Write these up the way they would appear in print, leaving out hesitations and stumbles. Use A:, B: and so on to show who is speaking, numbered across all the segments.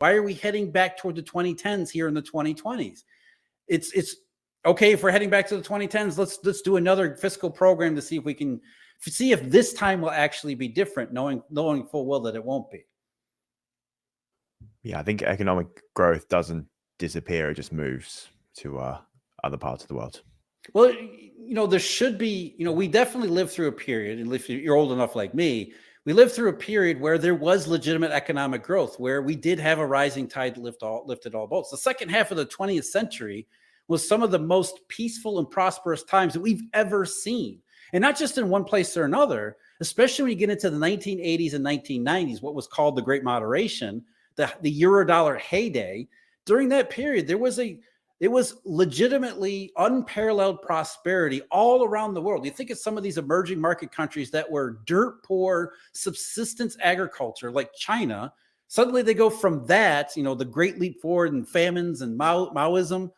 A: Why are we heading back toward the 2010s here in the 2020s? It's okay if we're heading back to the 2010s. Let's do another fiscal program to see if we can see if this time will actually be different, knowing full well that it won't be.
B: Yeah, I think economic growth doesn't disappear; it just moves to other parts of the world.
A: Well, there should be, we definitely lived through a period, and if you're old enough like me, we lived through a period where there was legitimate economic growth, where we did have a rising tide lifted all boats. The second half of the 20th century was some of the most peaceful and prosperous times that we've ever seen. And not just in one place or another, especially when you get into the 1980s and 1990s, what was called the Great Moderation, the Eurodollar heyday. During that period, it was legitimately unparalleled prosperity all around the world. You think of some of these emerging market countries that were dirt poor subsistence agriculture like China. Suddenly they go from that, the great leap forward and famines and Maoism.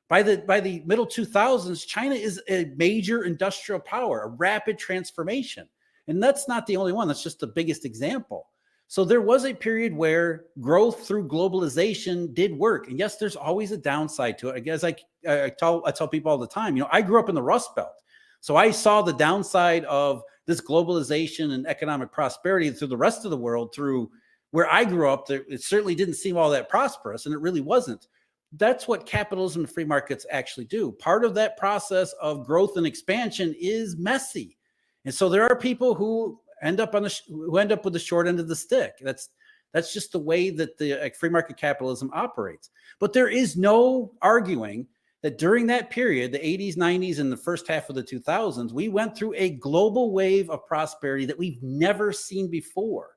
A: By the middle 2000s, China is a major industrial power, a rapid transformation. And that's not the only one. That's just the biggest example. So there was a period where growth through globalization did work. And yes, there's always a downside to it. I guess I tell people all the time, I grew up in the Rust Belt. So I saw the downside of this globalization and economic prosperity through the rest of the world. Through where I grew up, it certainly didn't seem all that prosperous, and it really wasn't. That's what capitalism and free markets actually do. Part of that process of growth and expansion is messy. And so there are people who end up with the short end of the stick. That's just the way that the free market capitalism operates. But there is no arguing that during that period, the 80s, 90s, and the first half of the 2000s, we went through a global wave of prosperity that we've never seen before.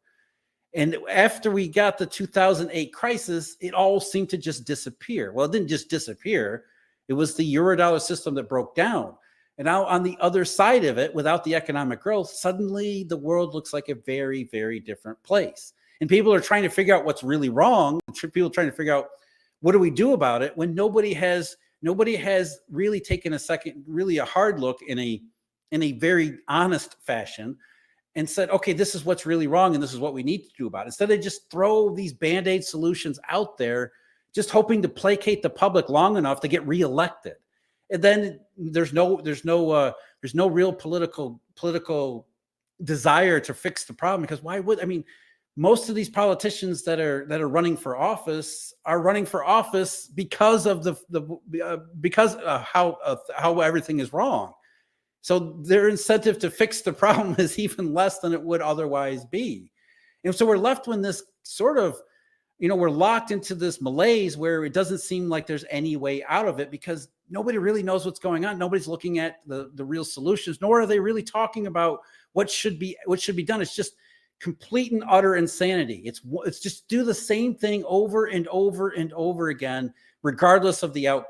A: And after we got the 2008 crisis, it all seemed to just disappear. Well, it didn't just disappear. It was the Eurodollar system that broke down. And now on the other side of it, without the economic growth, suddenly the world looks like a very, very different place. And people are trying to figure out what's really wrong. People are trying to figure out, what do we do about it, when nobody has really taken a hard look in a very honest fashion and said, okay, this is what's really wrong and this is what we need to do about it. Instead, they just throw these Band-Aid solutions out there, just hoping to placate the public long enough to get reelected. And then there's no real political desire to fix the problem, because why would, most of these politicians that are running for office are running for office because of how everything is wrong. So their incentive to fix the problem is even less than it would otherwise be. And so we're left with this sort of, we're locked into this malaise where it doesn't seem like there's any way out of it, because nobody really knows what's going on. Nobody's looking at the real solutions, nor are they really talking about what should be done. It's just complete and utter insanity. It's just do the same thing over and over and over again, regardless of the outcome.